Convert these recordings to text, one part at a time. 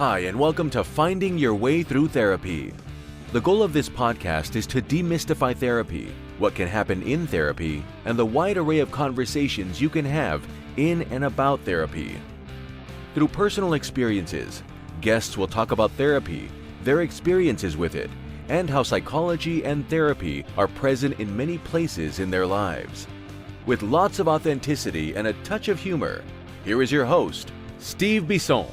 Hi, and welcome to Finding Your Way Through Therapy. The goal of this podcast is to demystify therapy, what can happen in therapy, and the wide array of conversations you can have in and about therapy. Through personal experiences, guests will talk about therapy, their experiences with it, and how psychology and therapy are present in many places in their lives. With lots of authenticity and a touch of humor, here is your host, Steve Bisson.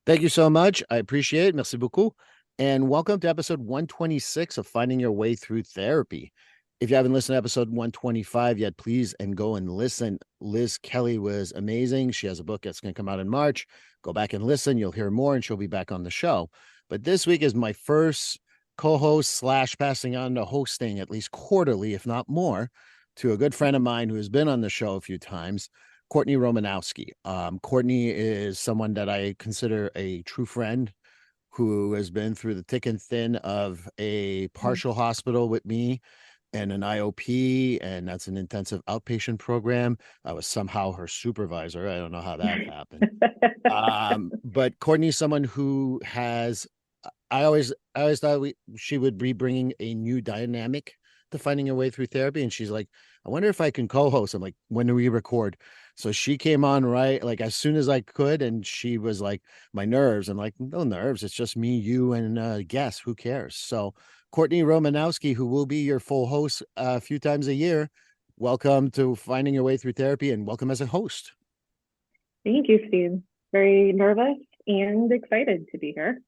Thank you so much. I appreciate it. Merci beaucoup. And welcome to episode 126 of Finding Your Way Through Therapy. If you haven't listened to episode 125 yet, please go and listen. Liz Kelly was amazing. She has a book that's going to come out in March. Go back and listen. You'll hear more, and she'll be back on the show. But this week is my first co-host / passing on to hosting, at least quarterly, if not more, to a good friend of mine who has been on the show a few times, Courtney Romanowski. Courtney is someone that I consider a true friend who has been through the thick and thin of a partial hospital with me and an IOP, and that's an intensive outpatient program. I was somehow her supervisor. I don't know how that happened. But Courtney's someone who has, I always thought she would be bringing a new dynamic to Finding Your Way Through Therapy. And she's like, I wonder if I can co-host. I'm like, when do we record? So she came on right like as soon as I could, and she was like, my nerves. I'm like, no nerves. It's just me, you, and guests. Who cares? So Courtney Romanowski, who will be your full host a few times a year, welcome to Finding Your Way Through Therapy, and welcome as a host. Thank you, Steve. Very nervous and excited to be here.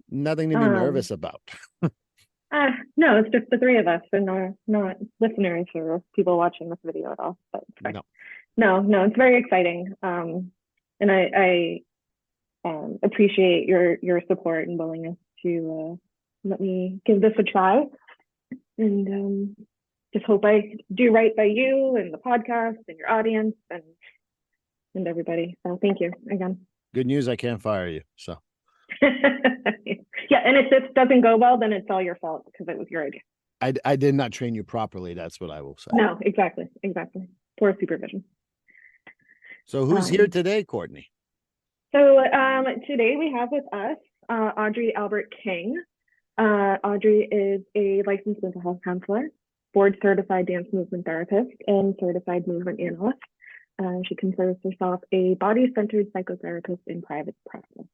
Nothing to be nervous about. No, it's just the three of us, and not listeners or people watching this video at all. But it's fine. No, it's very exciting. And I appreciate your support and willingness to let me give this a try. And just hope I do right by you and the podcast and your audience and everybody. So thank you again. Good news, I can't fire you. So. Yeah, and if this doesn't go well, then it's all your fault because it was your idea. I did not train you properly. That's what I will say. No, exactly. Poor supervision. So who's here today, Courtney? So today we have with us Audrey Albert King. Audrey is a licensed mental health counselor, board certified dance movement therapist, and certified movement analyst. She considers herself a body-centered psychotherapist in private practice.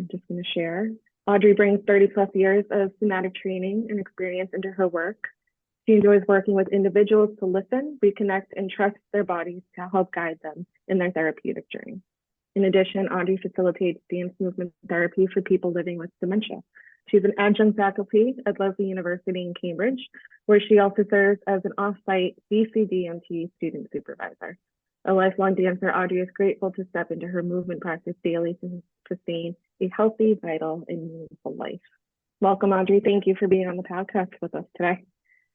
Just going to share. Audrey brings 30 plus years of somatic training and experience into her work. She enjoys working with individuals to listen, reconnect, and trust their bodies to help guide them in their therapeutic journey. In addition, Audrey facilitates dance movement therapy for people living with dementia. She's an adjunct faculty at Lesley University in Cambridge, where she also serves as an off-site BCDMT student supervisor. A lifelong dancer, Audrey is grateful to step into her movement practice daily to sustain a healthy, vital, and meaningful life. Welcome, Audrey. Thank you for being on the podcast with us today.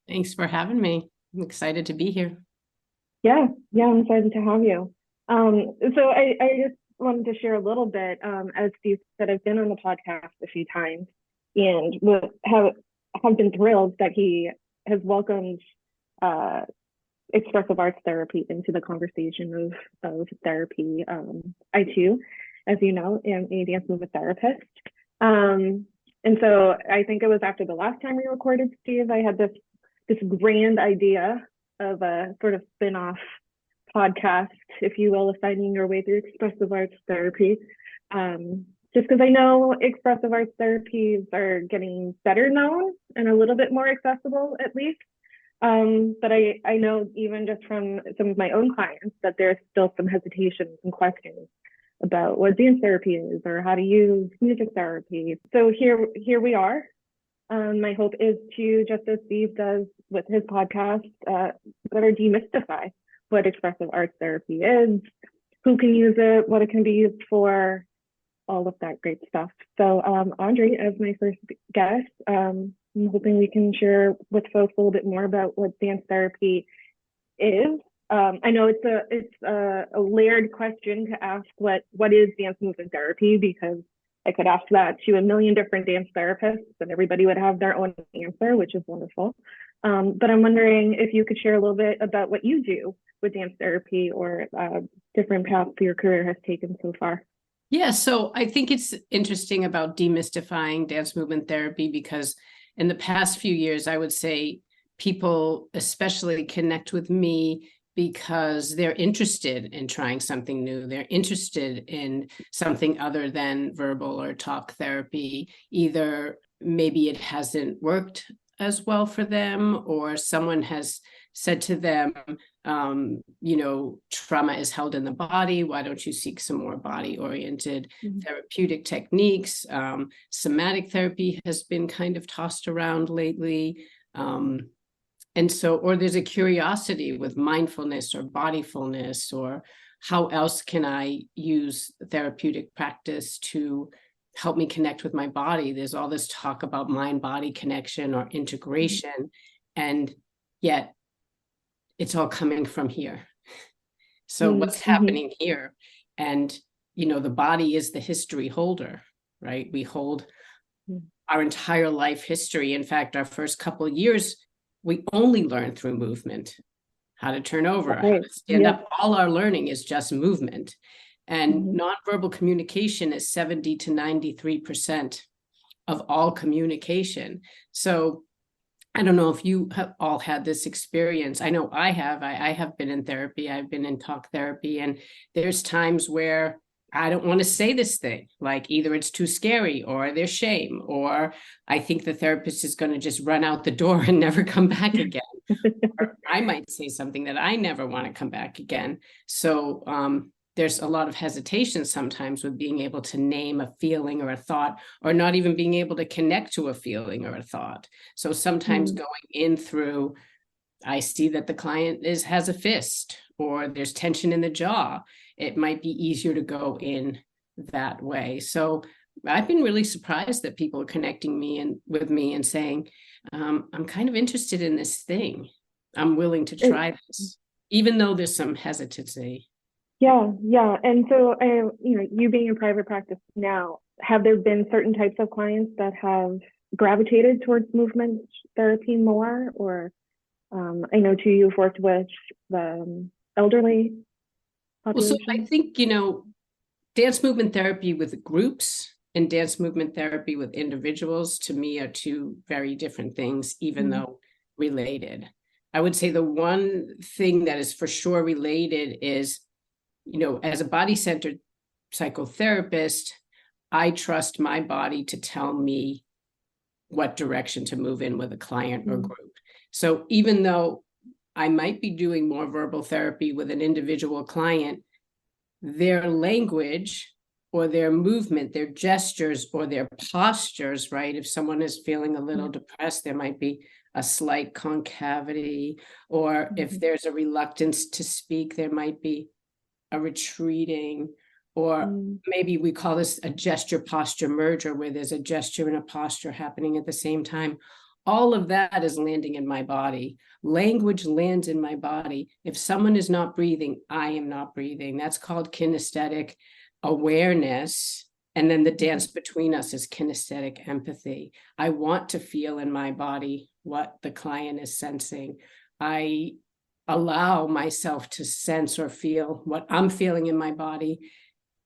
Thanks for having me. I'm excited to be here. Yeah, I'm excited to have you. So I just wanted to share a little bit. As Steve said, I've been on the podcast a few times and have been thrilled that he has welcomed expressive arts therapy into the conversation of therapy. I too, as you know, am a dance movement therapist. And so I think it was after the last time we recorded, Steve, I had this grand idea of a sort of spin-off podcast, if you will, of Finding Your Way Through Expressive Arts Therapy. Just because I know expressive arts therapies are getting better known and a little bit more accessible, at least. But I know even just from some of my own clients that there's still some hesitations and questions about what dance therapy is or how to use music therapy. So here we are. My hope is to, just as Steve does with his podcast, better demystify what expressive arts therapy is, who can use it, what it can be used for, all of that great stuff. So Audrey, as my first guest, I'm hoping we can share with folks a little bit more about what dance therapy is. I know it's a layered question to ask what is dance movement therapy, because I could ask that to a million different dance therapists and everybody would have their own answer, which is wonderful. But I'm wondering if you could share a little bit about what you do with dance therapy or different paths your career has taken so far. Yeah, so I think it's interesting about demystifying dance movement therapy because in the past few years, I would say people especially connect with me because they're interested in trying something new. They're interested in something other than verbal or talk therapy. Either maybe it hasn't worked as well for them, or someone has said to them, trauma is held in the body. Why don't you seek some more body-oriented therapeutic techniques? Somatic therapy has been kind of tossed around lately. Or there's a curiosity with mindfulness or bodyfulness, or how else can I use therapeutic practice to help me connect with my body? There's all this talk about mind-body connection or integration, and yet it's all coming from here. So what's happening here? And, the body is the history holder, right? We hold our entire life history. In fact, our first couple of years, we only learn through movement, how to turn over, how to stand up. All our learning is just movement. And nonverbal communication is 70 to 93% of all communication. So I don't know if you have all had this experience. I know I have. I have been in therapy. I've been in talk therapy. And there's times where I don't want to say this thing, like either it's too scary or there's shame, or I think the therapist is going to just run out the door and never come back again. Or I might say something that I never want to come back again. So there's a lot of hesitation sometimes with being able to name a feeling or a thought, or not even being able to connect to a feeling or a thought. So sometimes going in through, I see that the client has a fist, or there's tension in the jaw. It might be easier to go in that way. So I've been really surprised that people are connecting with me and saying, I'm kind of interested in this thing. I'm willing to try this, even though there's some hesitancy. Yeah. And so, you being in private practice now, have there been certain types of clients that have gravitated towards movement therapy more? Or I know too, you've worked with the elderly population. Well, so I think, dance movement therapy with groups and dance movement therapy with individuals, to me, are two very different things, even though related. I would say the one thing that is for sure related is, as a body-centered psychotherapist, I trust my body to tell me what direction to move in with a client or group. So even though I might be doing more verbal therapy with an individual client, their language or their movement, their gestures or their postures, right? If someone is feeling a little depressed, there might be a slight concavity, or if there's a reluctance to speak, there might be a retreating, or maybe we call this a gesture posture merger, where there's a gesture and a posture happening at the same time. All of that is landing in my body. Language lands in my body. If someone is not breathing, I am not breathing. That's called kinesthetic awareness. And then the dance between us is kinesthetic empathy. I want to feel in my body what the client is sensing. I allow myself to sense or feel what I'm feeling in my body.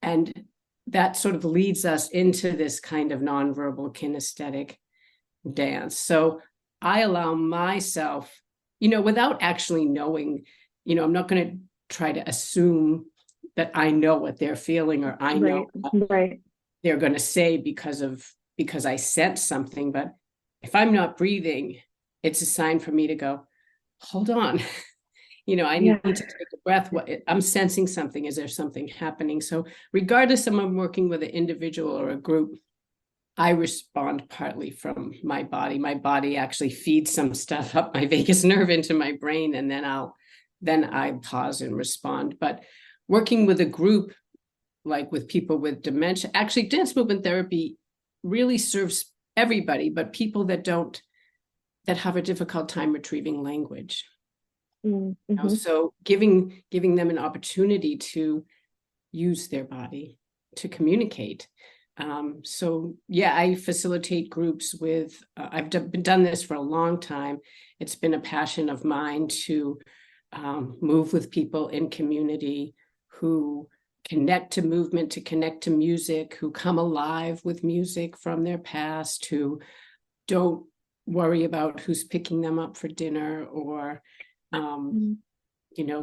And that sort of leads us into this kind of nonverbal kinesthetic dance. So I allow myself, without actually knowing, I'm not going to try to assume that I know what they're feeling, or I know what they're going to say because I sense something. But if I'm not breathing, it's a sign for me to go, hold on. I need to take a breath. I'm sensing something. Is there something happening? So regardless if I'm working with an individual or a group, I respond partly from my body. My body actually feeds some stuff up my vagus nerve into my brain, and then I pause and respond. But working with a group, like with people with dementia, actually dance movement therapy really serves everybody, but people that have a difficult time retrieving language. So giving them an opportunity to use their body to communicate. I facilitate groups with, I've done this for a long time. It's been a passion of mine to move with people in community who connect to movement, to connect to music, who come alive with music from their past, who don't worry about who's picking them up for dinner, or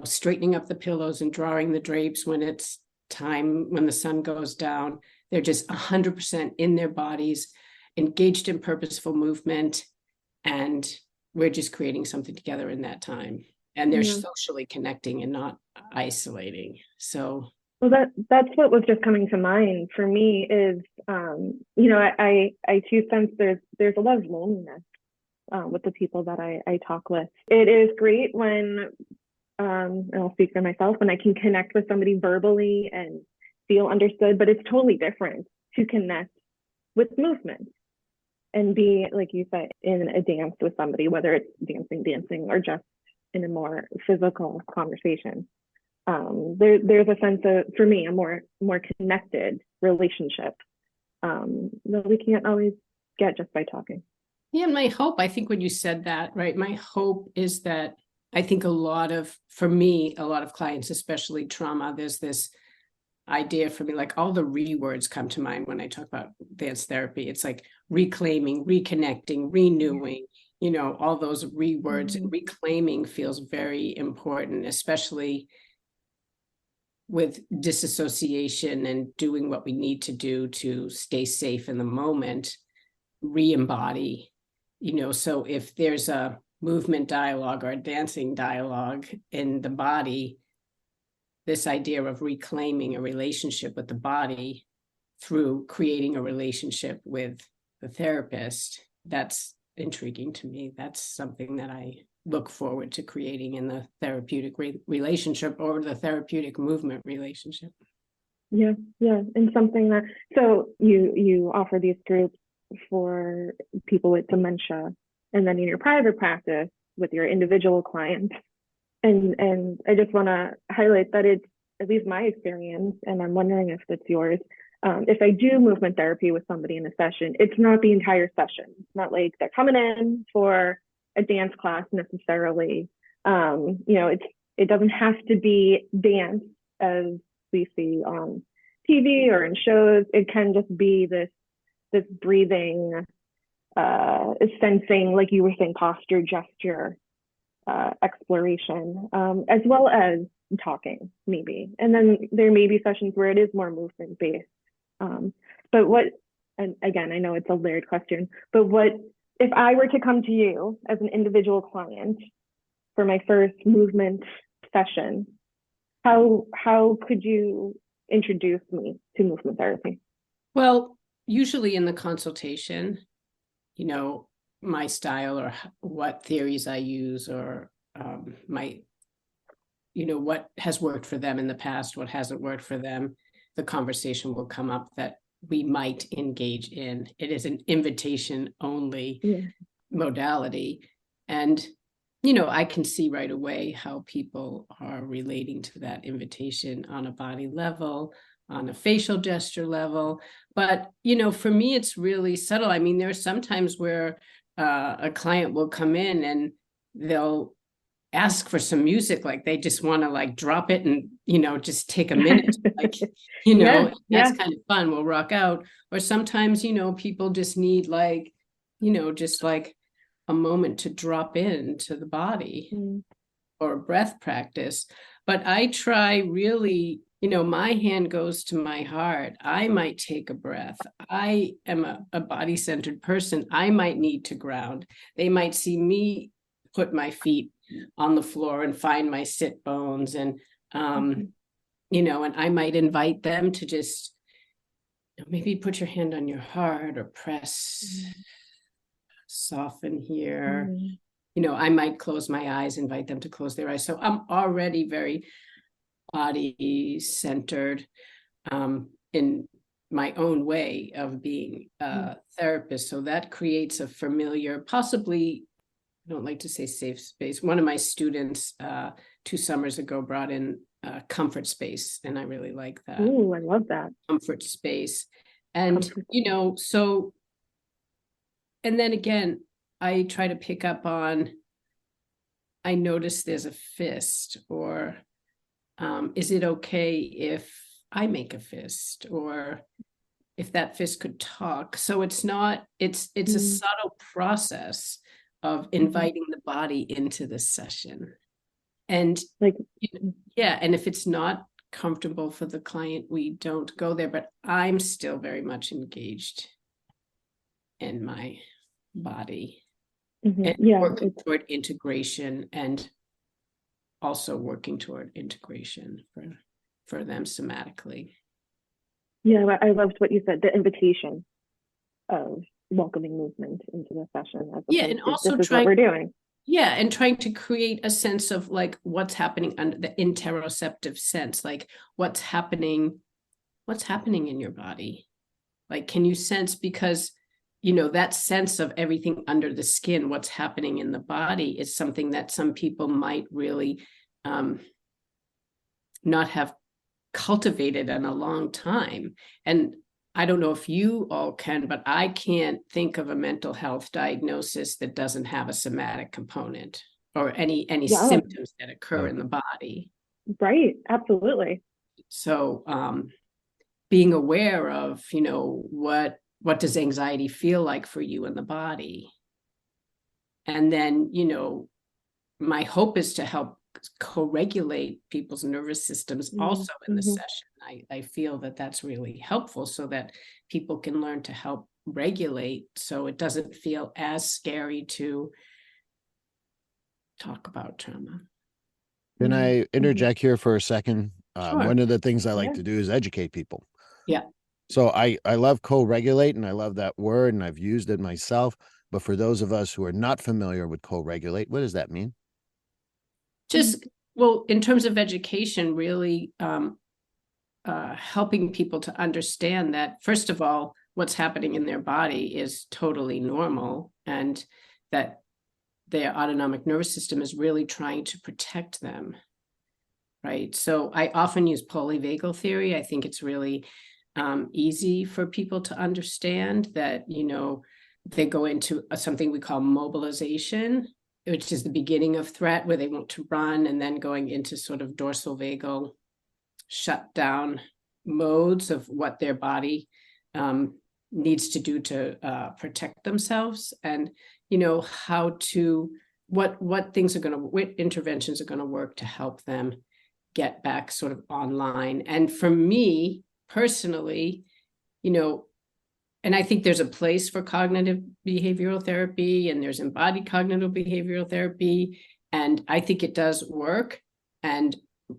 straightening up the pillows and drawing the drapes when it's time, when the sun goes down. They're just 100% in their bodies, engaged in purposeful movement, and we're just creating something together in that time. And they're socially connecting and not isolating. So, well, that's what was just coming to mind for me is, I too sense there's a lot of loneliness with the people that I talk with. It is great when, and I'll speak for myself, when I can connect with somebody verbally and feel understood, but it's totally different to connect with movement and be, like you said, in a dance with somebody, whether it's dancing, or just in a more physical conversation. There's a sense of, for me, a more connected relationship that we can't always get just by talking. Yeah, and my hope, I think when you said that, right, my hope is that I think for me, a lot of clients, especially trauma, there's this idea for me, like all the words come to mind when I talk about dance therapy. It's like reclaiming, reconnecting, renewing, all those words. And reclaiming feels very important, especially with disassociation and doing what we need to do to stay safe in the moment, re-embody, so if there's a movement dialogue or a dancing dialogue in the body, this idea of reclaiming a relationship with the body through creating a relationship with the therapist, that's intriguing to me. That's something that I look forward to creating in the therapeutic relationship, or the therapeutic movement relationship. Yeah. And something that, so you offer these groups for people with dementia, and then in your private practice with your individual clients. And I just want to highlight that it's, at least my experience, and I'm wondering if it's yours, if I do movement therapy with somebody in a session, it's not the entire session. It's not like they're coming in for a dance class necessarily. It doesn't have to be dance as we see on TV or in shows. It can just be this breathing, sensing, like you were saying, posture, gesture, exploration, as well as talking, maybe. And then there may be sessions where it is more movement based. But what, and again, I know it's a layered question, but what if I were to come to you as an individual client for my first movement session? How could you introduce me to movement therapy? Well, usually in the consultation, my style, or what theories I use, or what has worked for them in the past, what hasn't worked for them, the conversation will come up that we might engage in. It is an invitation only modality. And, I can see right away how people are relating to that invitation on a body level, on a facial gesture level. But, for me, it's really subtle. I mean, there are some times where a client will come in and they'll ask for some music, like they just want to like drop it and, just take a minute, like, that's kind of fun. We'll rock out. Or sometimes, people just need like, just like a moment to drop into the body or breath practice. But I try really, my hand goes to my heart. I might take a breath. I am a body-centered person. I might need to ground. They might see me put my feet on the floor and find my sit bones, and and I might invite them to just maybe put your hand on your heart or press, soften here. I might close my eyes, invite them to close their eyes. So I'm already very body centered in my own way of being a therapist. So that creates a familiar, possibly, I don't like to say safe space. One of my students 2 summers ago brought in a comfort space, and I really like that. Oh, I love that. Comfort space. And, so, and then again, I try to pick up on, I notice there's a fist, or is it okay if I make a fist, or if that fist could talk. So it's not, it's a subtle process of inviting the body into the session. And Like, yeah, and if it's not comfortable for the client, we don't go there, but I'm still very much engaged in my body and yeah, working toward integration, and also working toward integration for them somatically. yeah, I loved what you said, the invitation of welcoming movement into the session as Yeah, opposed and to also this is what we're doing. Yeah, and trying to create a sense of like what's happening under the interoceptive sense, like what's happening in your body. Like, can you sense, because that sense of everything under the skin, what's happening in the body, is something that some people might really not have cultivated in a long time. And I don't know if you all can, but I can't think of a mental health diagnosis that doesn't have a somatic component, or any symptoms that occur in the body. Right, absolutely. So being aware of, what does anxiety feel like for you in the body? And then, my hope is to help co-regulate people's nervous systems also in the session. I feel that that's really helpful, so that people can learn to help regulate, so it doesn't feel as scary to talk about trauma. Can I interject here for a second? Sure. One of the things I like to do is educate people. Yeah. So I love co-regulate, and I love that word, and I've used it myself. But for those of us who are not familiar with co-regulate, what does that mean? Just, well, in terms of education, really helping people to understand that, first of all, what's happening in their body is totally normal, and that their autonomic nervous system is really trying to protect them, right? So I often use polyvagal theory. I think it's really easy for people to understand that, they go into something we call mobilization, which is the beginning of threat, where they want to run, and then going into sort of dorsal vagal shutdown modes of what their body needs to do to protect themselves, and how to what interventions are going to work to help them get back sort of online. And for me personally, and I think there's a place for cognitive behavioral therapy, and there's embodied cognitive behavioral therapy, and I think it does work, and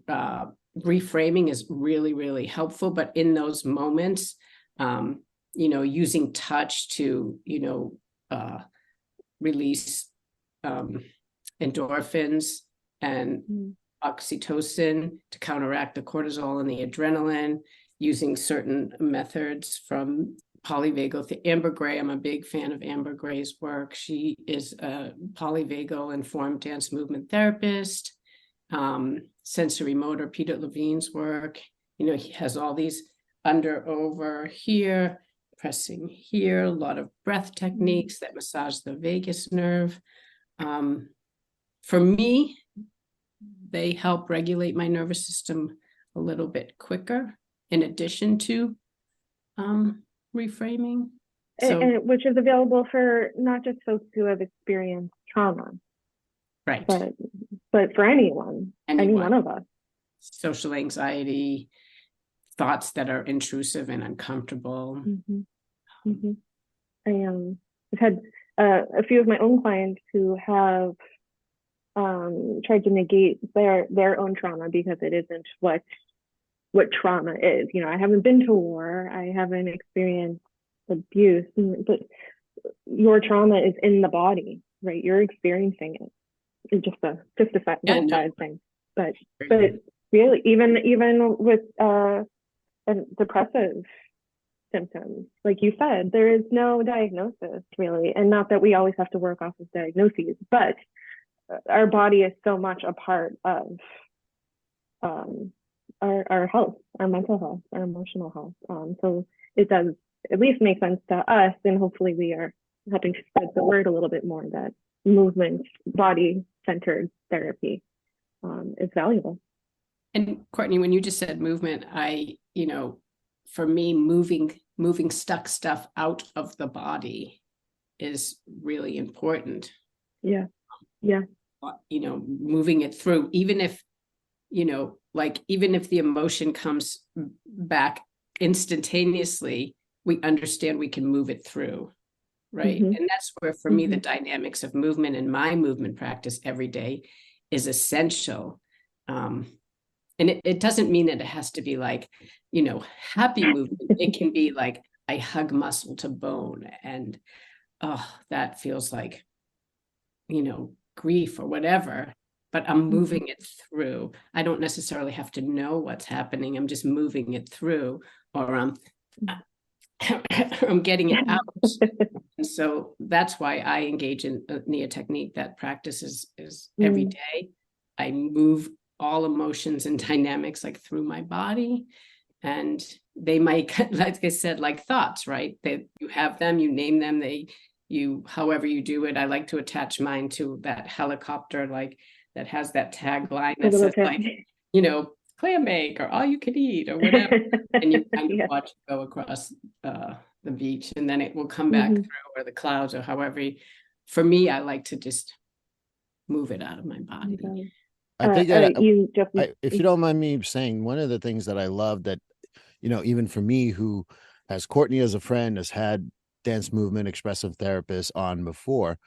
reframing is really, really helpful. But in those moments, using touch to, release endorphins and oxytocin to counteract the cortisol and the adrenaline, using certain methods from polyvagal. Amber Gray, I'm a big fan of Amber Gray's work. She is a polyvagal informed dance movement therapist. Sensory motor, Peter Levine's work, he has all these under, over here, pressing here, a lot of breath techniques that massage the vagus nerve. For me, they help regulate my nervous system a little bit quicker, in addition to reframing. And which is available for not just folks who have experienced trauma, right, but for anyone, any one of us. Social anxiety, thoughts that are intrusive and uncomfortable. I've had a few of my own clients who have tried to negate their own trauma because it isn't what trauma is. I haven't been to war, I haven't experienced abuse, but your trauma is in the body, right? You're experiencing it. It's just a little side thing, but really, even with depressive symptoms, like you said, there is no diagnosis really, and not that we always have to work off of diagnoses, but our body is so much a part of our health, our mental health, our emotional health. So it does at least make sense to us, and hopefully we are helping to spread the word a little bit more that movement, body-centered therapy is valuable. And Courtney, when you just said movement, I for me, moving stuck stuff out of the body is really important. Yeah. Yeah. Moving it through, even if the emotion comes back instantaneously, we understand we can move it through. Right. Mm-hmm. And that's where, for me, the dynamics of movement and my movement practice every day is essential. And it doesn't mean that it has to be like, happy movement. It can be like, I hug muscle to bone, and that feels like, grief or whatever, but I'm moving it through. I don't necessarily have to know what's happening. I'm just moving it through, or I'm getting it out. And so that's why I engage in a NIA technique. That practice is every day. I move all emotions and dynamics like through my body, and they might, like I said, like thoughts, right? That you have them, you name them, however you do it. I like to attach mine to that helicopter, like that has that tagline that says like, clam bake or all you can eat or whatever. And you kind of watch it go across the beach, and then it will come back through, or the clouds, or however. For me, I like to just move it out of my body. I think that if you don't mind me saying, one of the things that I love that, even for me, who has Courtney as a friend, has had dance movement expressive therapists on before,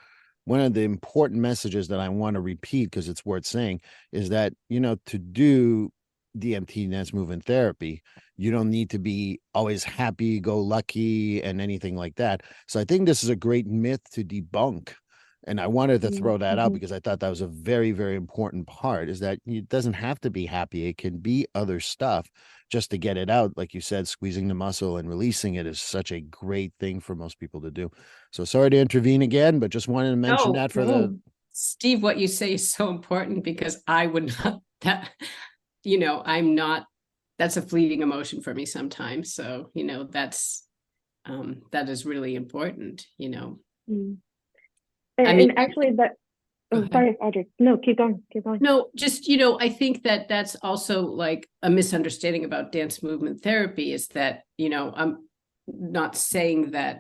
one of the important messages that I want to repeat, because it's worth saying, is that, to do DMT, dance movement therapy, you don't need to be always happy go lucky and anything like that. So I think this is a great myth to debunk. And I wanted to throw that out because I thought that was a very, very important part, is that it doesn't have to be happy. It can be other stuff just to get it out. Like you said, squeezing the muscle and releasing it is such a great thing for most people to do. So sorry to intervene again, but just wanted to mention that for the... Steve, what you say is so important, because I would not, I'm not, that's a fleeting emotion for me sometimes. So, that is really important, And actually that, sorry, Audrey. No, keep going. No, just, I think that that's also like a misunderstanding about dance movement therapy, is that, I'm not saying that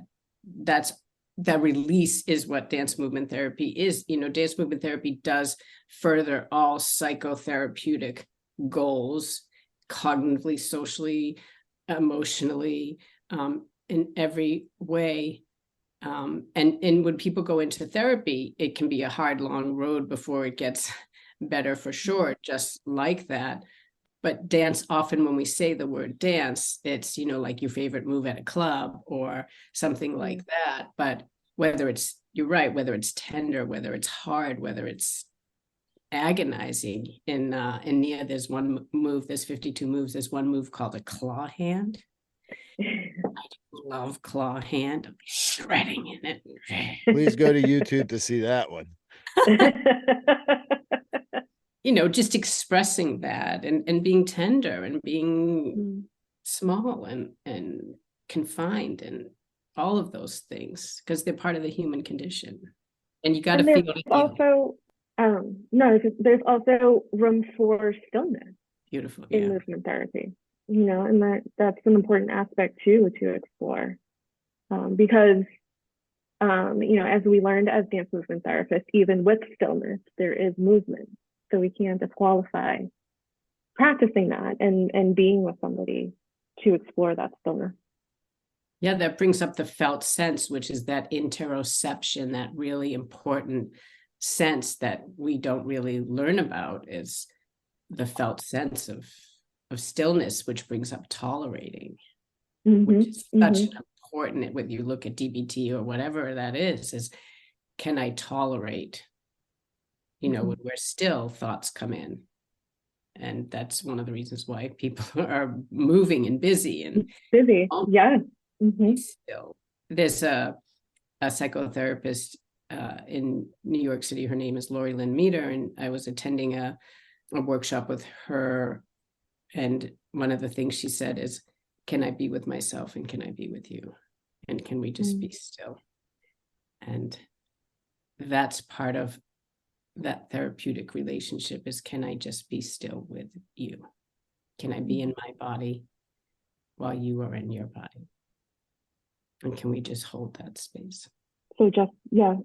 the release is what dance movement therapy is. Dance movement therapy does further all psychotherapeutic goals, cognitively, socially, emotionally, in every way. And when people go into therapy, it can be a hard, long road before it gets better, for sure, just like that. But dance, often when we say the word dance, it's, like your favorite move at a club or something like that. But you're right, whether it's tender, whether it's hard, whether it's agonizing. In NIA, there's one move, there's 52 moves. There's one move called a claw hand. I love claw hand. I'm shredding in it. Please go to YouTube to see that one. Just expressing that and being tender and being small and confined and all of those things, because they're part of the human condition. And you got to feel it. There's also room for stillness. Beautiful. In movement therapy. And that's an important aspect too to explore, because as we learned as dance movement therapists, even with stillness, there is movement. So we can't disqualify practicing that and being with somebody to explore that stillness. Yeah, that brings up the felt sense, which is that interoception, that really important sense that we don't really learn about, is the felt sense of stillness, which brings up tolerating, which is such an important, whether you look at DBT or whatever that is can I tolerate, when we're still, thoughts come in. And that's one of the reasons why people are moving and busy and still. There's a psychotherapist in New York City. Her name is Lori Lynn Meter, and I was attending a workshop with her. And one of the things she said is, can I be with myself and can I be with you? And can we just be still? And that's part of that therapeutic relationship, is, can I just be still with you? Can I be in my body while you are in your body? And can we just hold that space? So just,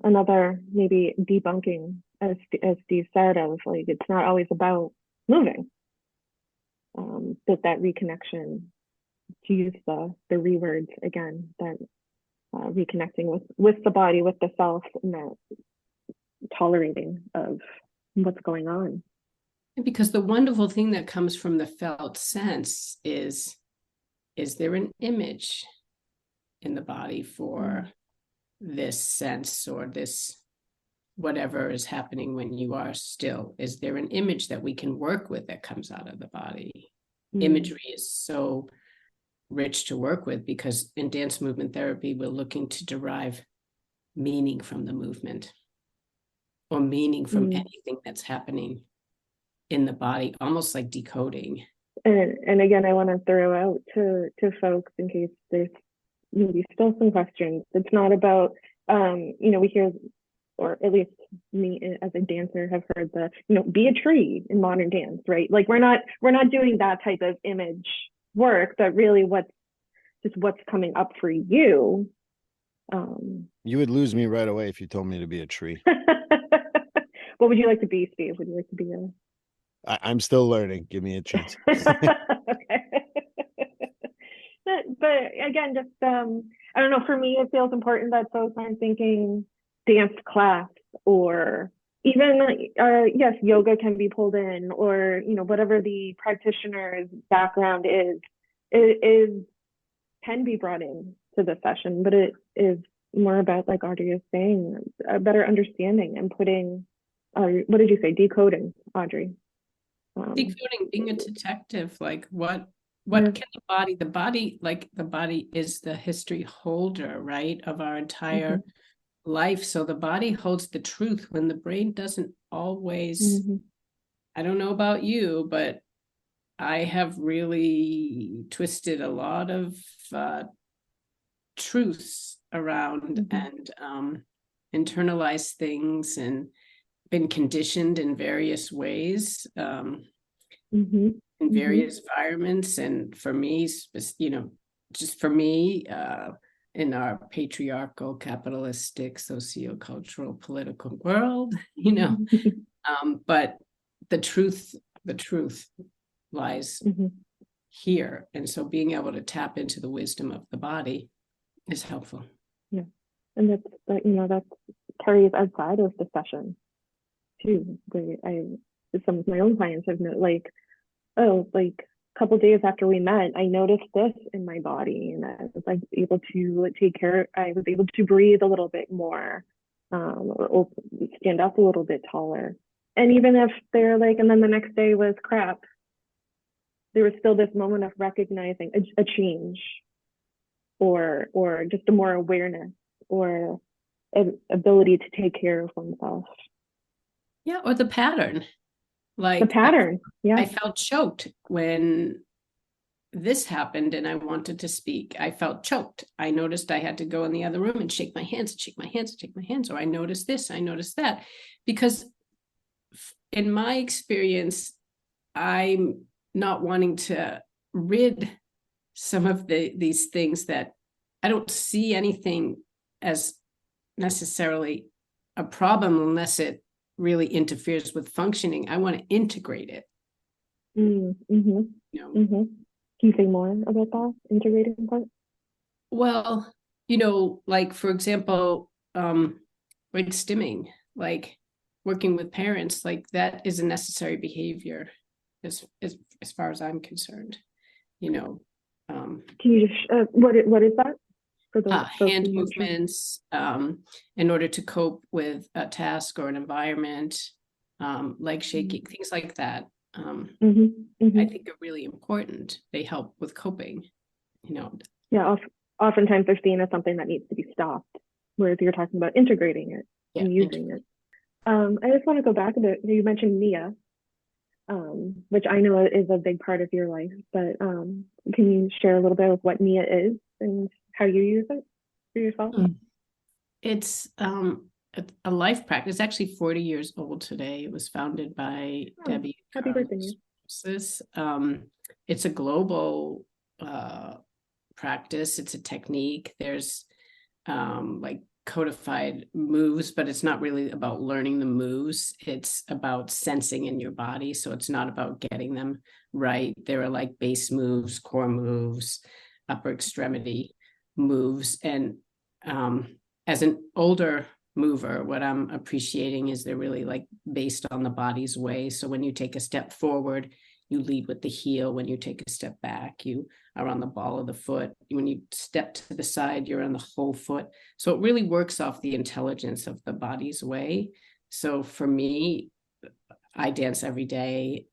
another maybe debunking, as Steve said, of like, it's not always about moving. But that reconnection, to use the rewords again, that reconnecting with the body, with the self, and that tolerating of what's going on. Because the wonderful thing that comes from the felt sense is there an image in the body for this sense or this whatever is happening when you are still? Is there an image that we can work with that comes out of the body? Imagery is so rich to work with, because in dance movement therapy, we're looking to derive meaning from the movement, or meaning from anything that's happening in the body, almost like decoding. And again, I want to throw out to folks, in case there's maybe still some questions. It's not about, we hear, or at least me as a dancer have heard be a tree in modern dance, right? Like we're not doing that type of image work, but really what's coming up for you. You would lose me right away if you told me to be a tree. What would you like to be, Steve? Would you like to be I'm still learning. Give me a chance. Okay. But again, just I don't know, for me it feels important that folks aren't thinking dance class, or even yes, yoga can be pulled in, or whatever the practitioner's background is can be brought in to the session, but it is more about, like Audrey is saying, a better understanding and putting what did you say, decoding, Audrey? Decoding, being a detective, like what can the body is the history holder, right, of our entire life. So the body holds the truth when the brain doesn't always. I don't know about you, but I have really twisted a lot of truths around and internalized things and been conditioned in various ways, in various environments. And for me, just for me, in our patriarchal, capitalistic, sociocultural, political world, but the truth lies here. And so being able to tap into the wisdom of the body is helpful. Yeah. And that carries outside of the session too. Some of my own clients have known, a couple days after we met, I noticed this in my body, and I was able to breathe a little bit more, or stand up a little bit taller. And even if they're and then the next day was crap, there was still this moment of recognizing a change, or just a more awareness, or an ability to take care of oneself. Yeah, or the pattern. The pattern. I felt choked when this happened and I wanted to speak. I felt choked. I noticed I had to go in the other room and shake my hands, or I noticed this, I noticed that. Because in my experience, I'm not wanting to rid some of these things that I don't see anything as necessarily a problem unless it really interferes with functioning. I want to integrate it. Can you say more about that integrating part? Well, for example, stimming, working with parents, that is a necessary behavior as far as I'm concerned. Can you just what is that? For the hand movements, in order to cope with a task or an environment, leg shaking, things like that. I think are really important. They help with coping. Yeah, oftentimes they're seen as something that needs to be stopped, whereas you're talking about integrating it and using it. I just want to go back a bit. You mentioned Nia, which I know is a big part of your life, but can you share a little bit of what Nia is and how you use it for yourself? It's a life practice. It's actually 40 years old today. It was founded by Debbie. Happy birthday. It's a global practice. It's a technique. There's like codified moves, but it's not really about learning the moves. It's about sensing in your body. So it's not about getting them right. There are like base moves, core moves, upper extremity moves. And as an older mover, what I'm appreciating is they're really like based on the body's way. So when you take a step forward, you lead with the heel. When you take a step back, you are on the ball of the foot. When you step to the side, you're on the whole foot. So it really works off the intelligence of the body's way. So for me, I dance every day.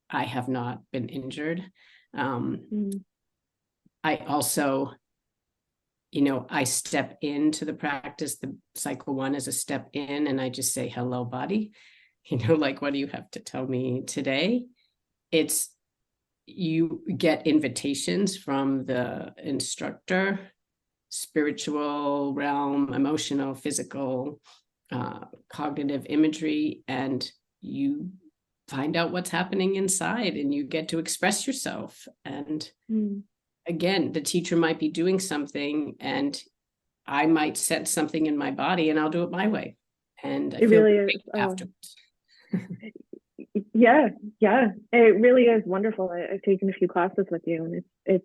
I have not been injured. I also, I step into the practice. The cycle one is a step in, and I just say, hello, body. Like, what do you have to tell me today? It's, you get invitations from the instructor, spiritual realm, emotional, physical, cognitive imagery, and you find out what's happening inside, and you get to express yourself. And again, the teacher might be doing something, and I might sense something in my body, and I'll do it my way. And I It feel really great is. afterwards. Yeah, it really is wonderful. I've taken a few classes with you, and it's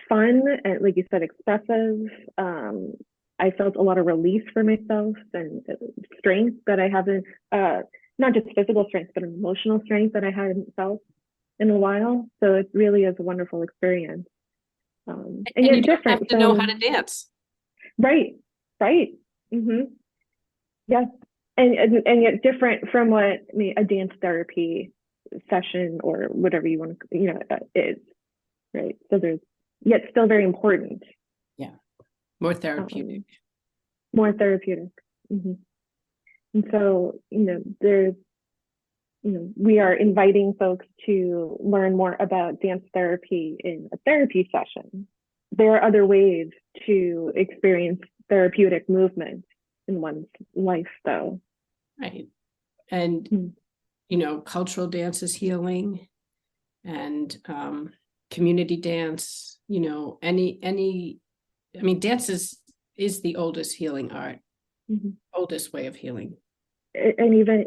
fun and, like you said, expressive. I felt a lot of release for myself and strength that I haven't, not just physical strength, but emotional strength that I hadn't felt in a while. So it really is a wonderful experience. And yet you don't different have to know how to dance. Right. Yes. And yet different from what a dance therapy session or whatever you want to, is, right? So there's yet still very important. Yeah. More therapeutic. More therapeutic. And so, there's, we are inviting folks to learn more about dance therapy in a therapy session. There are other ways to experience therapeutic movement in one's life, though. Right. And, cultural dance is healing, and community dance, dance is the oldest healing art, oldest way of healing. And even,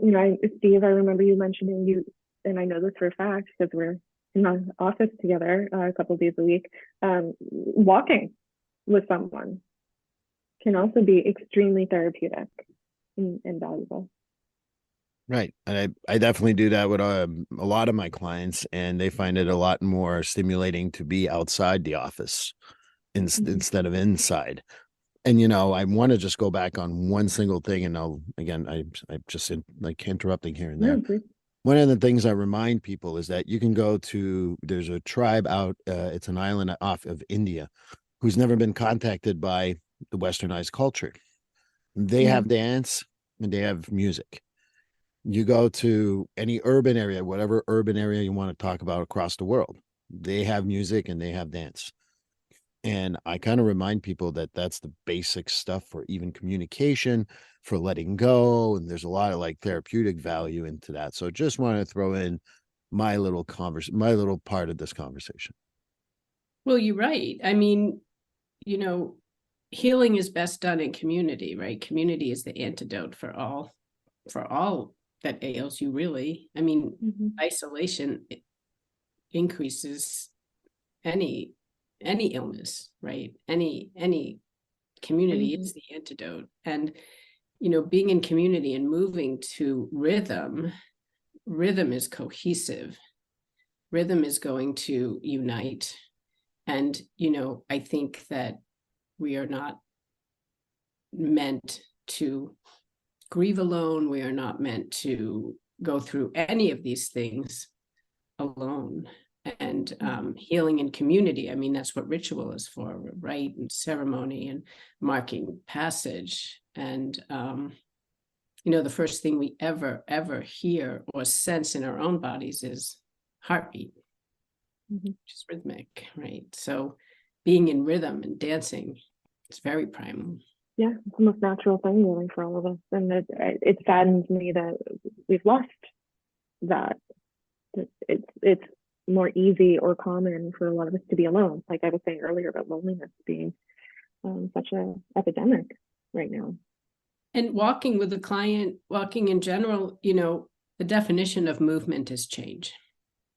Steve, I remember you mentioning and I know this for a fact because we're in the office together a couple of days a week, walking with someone can also be extremely therapeutic and valuable. Right. And I definitely do that with a lot of my clients, and they find it a lot more stimulating to be outside the office instead of inside. And, I want to just go back on one single thing, and I'm just interrupting here and there. Yeah, one of the things I remind people is that you can go to, there's a tribe out, it's an island off of India, who's never been contacted by the westernized culture. They have dance and they have music. You go to any urban area, whatever urban area you want to talk about across the world, they have music and they have dance. And I kind of remind people that that's the basic stuff for even communication, for letting go. And there's a lot of therapeutic value into that. So just want to throw in my little part of this conversation. Well, you're right. Healing is best done in community, right? Community is the antidote for all that ails you, really. Isolation increases any illness, right? Any community is the antidote. And being in community and moving to rhythm is cohesive. Rhythm is going to unite. And I think that we are not meant to grieve alone. We are not meant to go through any of these things alone. And healing in community, that's what ritual is for, right? And ceremony and marking passage. And, the first thing we ever hear or sense in our own bodies is heartbeat, which is rhythmic, right? So being in rhythm and dancing, it's very primal. Yeah, it's the most natural thing really for all of us. And it saddens me that we've lost that. It's more easy or common for a lot of us to be alone. Like I was saying earlier about loneliness being such an epidemic right now. And walking with a client, walking in general, the definition of movement is change.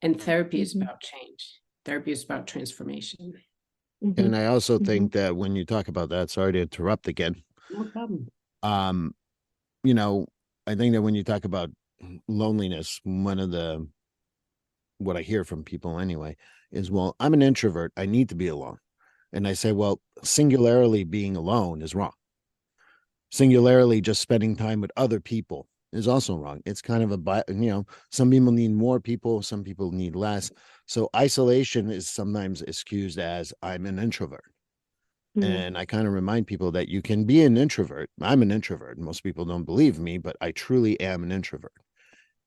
And therapy is about change. Therapy is about transformation. And I also think that when you talk about that, sorry to interrupt again. No problem. I think that when you talk about loneliness, what I hear from people anyway is, well, I'm an introvert. I need to be alone. And I say, well, singularly being alone is wrong. Singularly just spending time with other people is also wrong. It's kind of some people need more people, some people need less. So isolation is sometimes excused as I'm an introvert. And I kind of remind people that you can be an introvert. I'm an introvert. Most people don't believe me, but I truly am an introvert.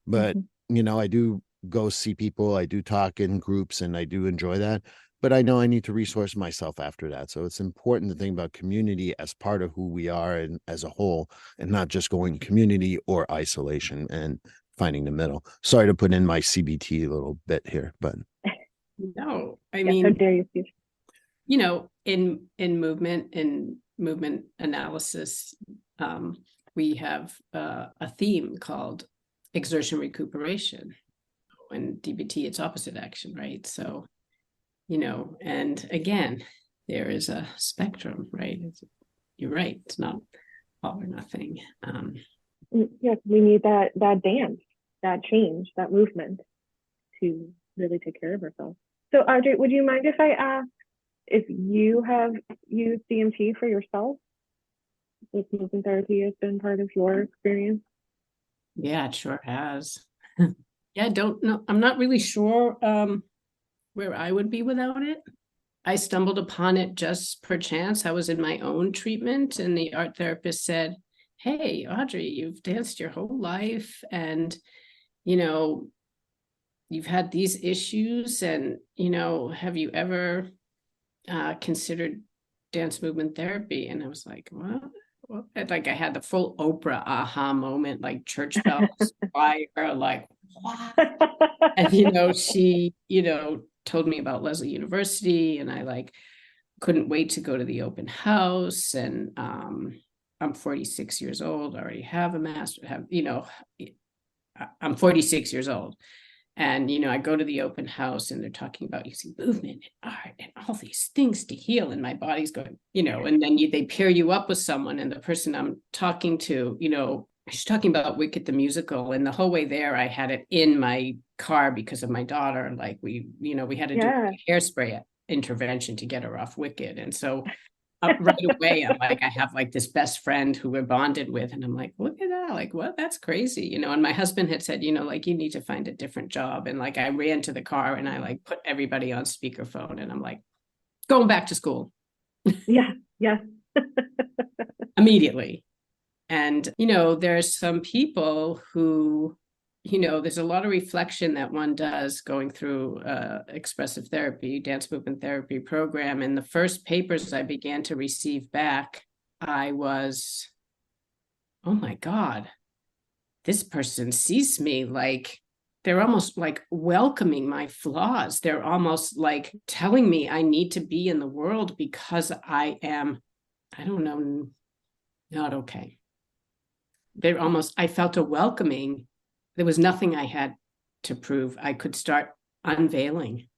But, I do go see people. I do talk in groups and I do enjoy that. But I know I need to resource myself after that. So it's important to think about community as part of who we are and as a whole, and not just going community or isolation and finding the middle. Sorry to put in my CBT a little bit here, but. No, I mean, how dare you, Steve? In movement analysis, we have a theme called exertion recuperation. When DBT, it's opposite action, right? So, and again, there is a spectrum, right? You're right. It's not all or nothing. Yes, we need that dance, that change, that movement to really take care of ourselves. So, Audrey, would you mind if I ask if you have used DMT for yourself? If movement therapy has been part of your experience? Yeah, it sure has. Yeah, I don't know. I'm not really sure where I would be without it. I stumbled upon it just per chance. I was in my own treatment and the art therapist said, "Hey, Audrey, you've danced your whole life and, you've had these issues and, have you ever considered dance movement therapy?" And I was like, "What?" Well, like I had the full Oprah aha moment, like church bells, fire, like what? And she, told me about Leslie University, and I couldn't wait to go to the open house. And I'm 46 years old, I already have a master, I'm 46 years old. And, I go to the open house and they're talking about using movement and art and all these things to heal. And my body's going, and then they pair you up with someone. And the person I'm talking to, she's talking about Wicked the musical. And the whole way there, I had it in my car because of my daughter. Like we had to do a hairspray intervention to get her off Wicked. And so right away, I'm like, I have this best friend who we're bonded with. And I'm like, look at that. Like, what? That's crazy. And my husband had said, you need to find a different job. And I ran to the car and I put everybody on speakerphone and I'm like, going back to school. Yeah. Immediately. And, there's some people who, there's a lot of reflection that one does going through expressive therapy, dance movement therapy program. And the first papers I began to receive back, I was, oh my God, this person sees me they're almost welcoming my flaws. They're almost telling me I need to be in the world because I am, I don't know, not okay. I felt a welcoming. There was nothing I had to prove. I could start unveiling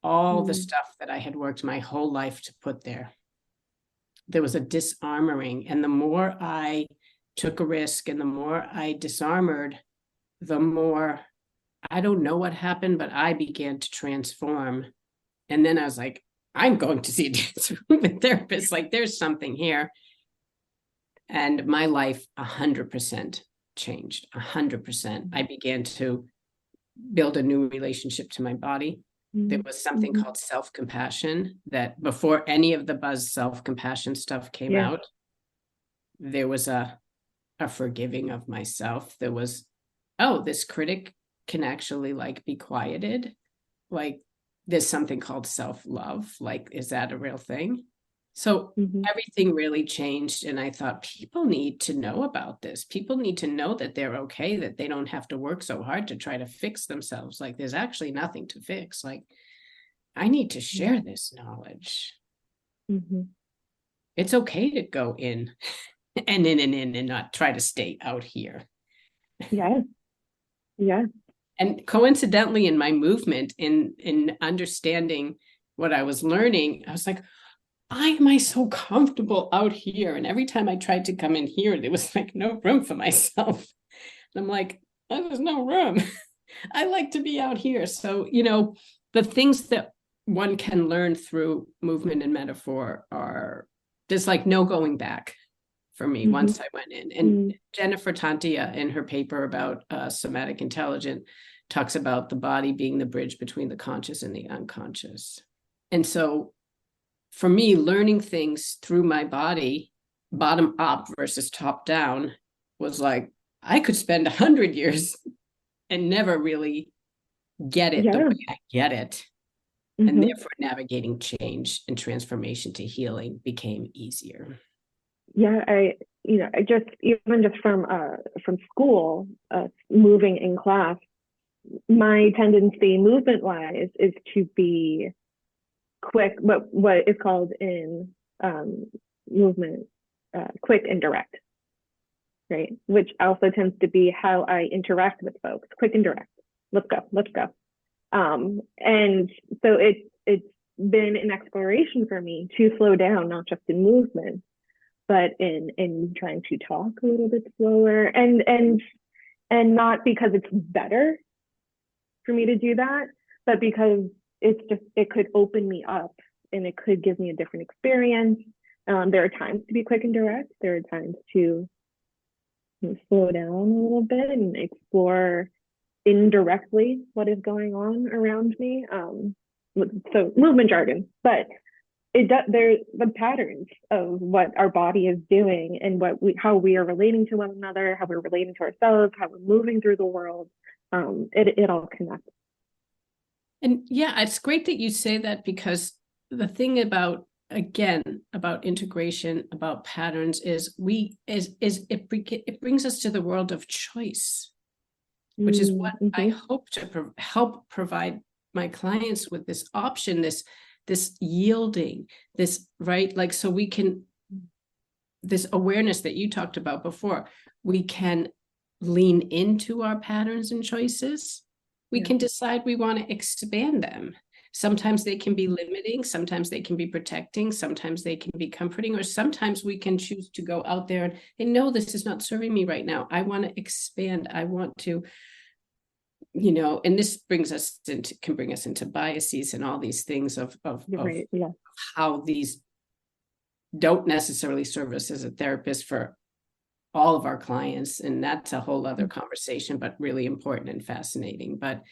all the stuff that I had worked my whole life to put there. There was a disarmoring. And the more I took a risk and the more I disarmored, the more, I don't know what happened, but I began to transform. And then I was like, I'm going to see a dance movement therapist. There's something here. And my life 100% changed, 100%. I began to build a new relationship to my body. There was something called self-compassion that before any of the buzz self-compassion stuff came out, there was a forgiving of myself. There was, this critic can actually be quieted. There's something called self-love. Is that a real thing? So everything really changed. And I thought, people need to know about this. People need to know that they're okay, that they don't have to work so hard to try to fix themselves. Like, there's actually nothing to fix. Like, I need to share this knowledge. It's okay to go in and not try to stay out here. Yeah. Yeah. And coincidentally, in my movement, in understanding what I was learning, I was like, why am I so comfortable out here? And every time I tried to come in here, there was like no room for myself. And I'm like, oh, there's no room. I like to be out here. So, the things that one can learn through movement and metaphor are, there's like no going back for me once I went in. And Jennifer Tantia, in her paper about somatic intelligence, talks about the body being the bridge between the conscious and the unconscious. And so for me, learning things through my body, bottom up versus top down, was like, I could spend 100 years and never really get it the way I get it. And therefore navigating change and transformation to healing became easier. Yeah, I just, even just from school, moving in class, my tendency movement wise is to be quick, what is called in movement, quick and direct, right? Which also tends to be how I interact with folks, quick and direct. Let's go. And so it's been an exploration for me to slow down, not just in movement, but in trying to talk a little bit slower, and not because it's better for me to do that, but because it could open me up and it could give me a different experience. There are times to be quick and direct. There are times to slow down a little bit and explore indirectly what is going on around me. So movement jargon, but there's the patterns of what our body is doing and how we are relating to one another, how we're relating to ourselves, how we're moving through the world. It all connects. And yeah, it's great that you say that, because the thing about integration, about patterns, is it brings us to the world of choice, which is what I hope to help provide my clients with, this option, this yielding, this, right? Like, so we can, this awareness that you talked about before, we can lean into our patterns and choices. We can decide we want to expand them. Sometimes they can be limiting, sometimes they can be protecting, sometimes they can be comforting, or sometimes we can choose to go out there and no, this is not serving me right now. I want to expand. I want to, and this can bring us into biases and all these things of how these don't necessarily serve us as a therapist for all of our clients. And that's a whole other conversation, but really important and fascinating. But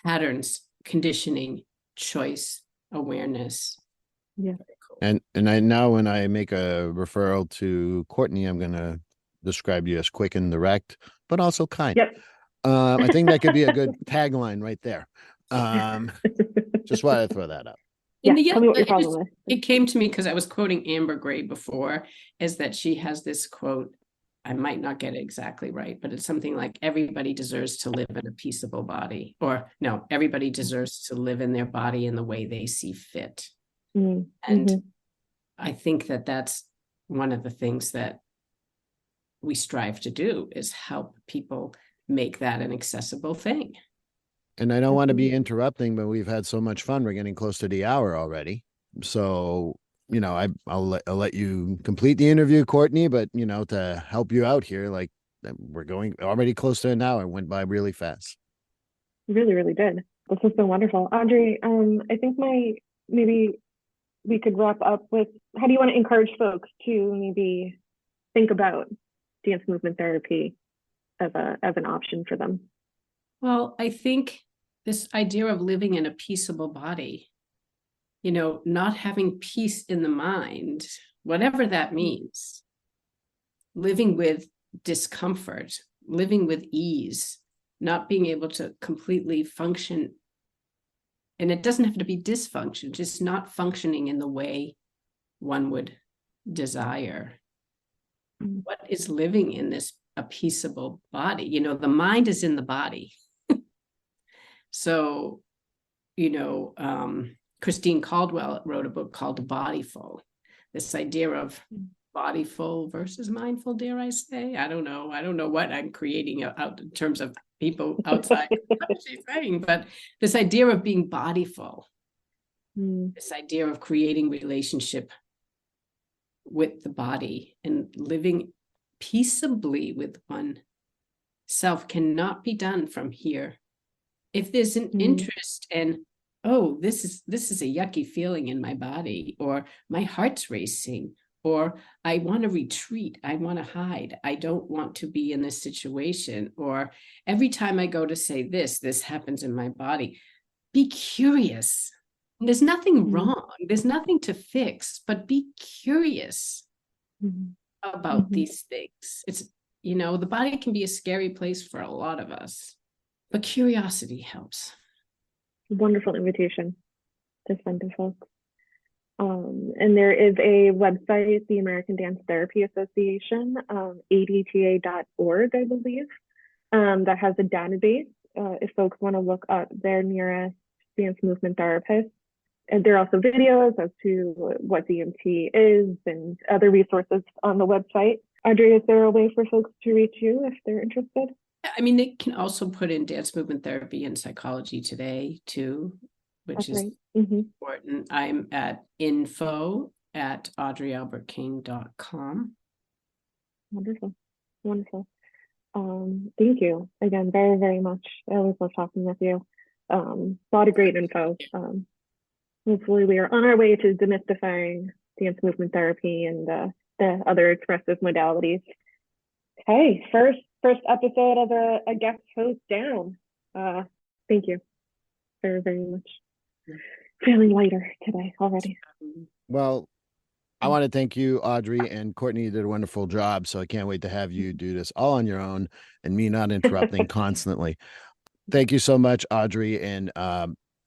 patterns, conditioning, choice, awareness. Yeah. Cool. And I now, when I make a referral to Courtney, I'm going to describe you as quick and direct, but also kind. Yep. I think that could be a good tagline right there. Just wanted to throw that up. Tell me what your problem is. It came to me because I was quoting Amber Gray before, is that she has this quote. I might not get it exactly right, but it's something like, everybody deserves to live in a peaceable body, or no, everybody deserves to live in their body in the way they see fit. And I think that that's one of the things that we strive to do, is help people make that an accessible thing. And I don't want to be interrupting, but we've had so much fun. We're getting close to the hour already. So, I'll let you complete the interview, Courtney, but, to help you out here, like, we're going already close to an hour. It went by really fast. Really, really did. This has been wonderful. Audrey, I think maybe we could wrap up with, how do you want to encourage folks to maybe think about dance movement therapy as an option for them? Well, I think this idea of living in a peaceable body, not having peace in the mind, whatever that means, living with discomfort, living with ease, not being able to completely function. And it doesn't have to be dysfunction, just not functioning in the way one would desire. What is living in this a peaceable body? You know, the mind is in the body. So, you know, Christine Caldwell wrote a book called The Bodyful. This idea of bodyful versus mindful, dare I say? I don't know what I'm creating out in terms of people outside what she's saying, but this idea of being bodyful, this idea of creating relationship with the body and living peaceably with oneself cannot be done from here. If there's an interest in, oh, this is a yucky feeling in my body, or my heart's racing, or I want to retreat, I want to hide, I don't want to be in this situation, or every time I go to say this happens in my body. Be curious. There's nothing wrong. There's nothing to fix, but be curious about these things. It's, you know, the body can be a scary place for a lot of us, but curiosity helps. Wonderful invitation to send to folks. And there is a website, the American Dance Therapy Association, adta.org, I believe, that has a database if folks want to look up their nearest dance movement therapist. And there are also videos as to what DMT is and other resources on the website. Audrey, is there a way for folks to reach you if they're interested? I mean, they can also put in dance movement therapy and psychology today too, which is important. I'm at info@audreyalbertking.com. Wonderful. Wonderful. Thank you again very, very much. I always love talking with you. A lot of great info. Hopefully we are on our way to demystifying dance movement therapy and the other expressive modalities. Okay, first episode of a guest host down. Thank you very, very much. Feeling lighter today already. Well, I want to thank you, Audrey, and Courtney. You did a wonderful job. So I can't wait to have you do this all on your own and me not interrupting constantly. Thank you so much, Audrey. And,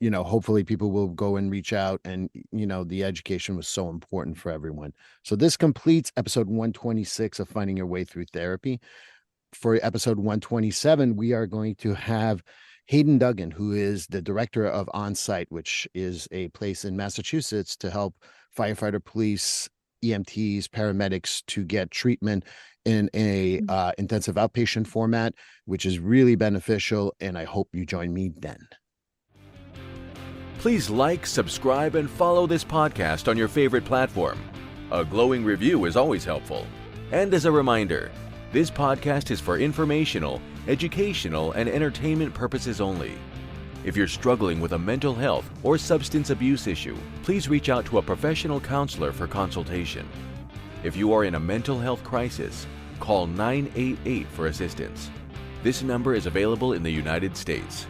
you know, hopefully people will go and reach out, and, you know, the education was so important for everyone. So this completes episode 126 of Finding Your Way Through Therapy. For episode 127, we are going to have Hayden Duggan, who is the director of On-Site, which is a place in Massachusetts to help firefighter, police, EMTs, paramedics to get treatment in a intensive outpatient format, which is really beneficial. And I hope you join me then. Please like, subscribe, and follow this podcast on your favorite platform. A glowing review is always helpful. And as a reminder, this podcast is for informational, educational, and entertainment purposes only. If you're struggling with a mental health or substance abuse issue, please reach out to a professional counselor for consultation. If you are in a mental health crisis, call 988 for assistance. This number is available in the United States.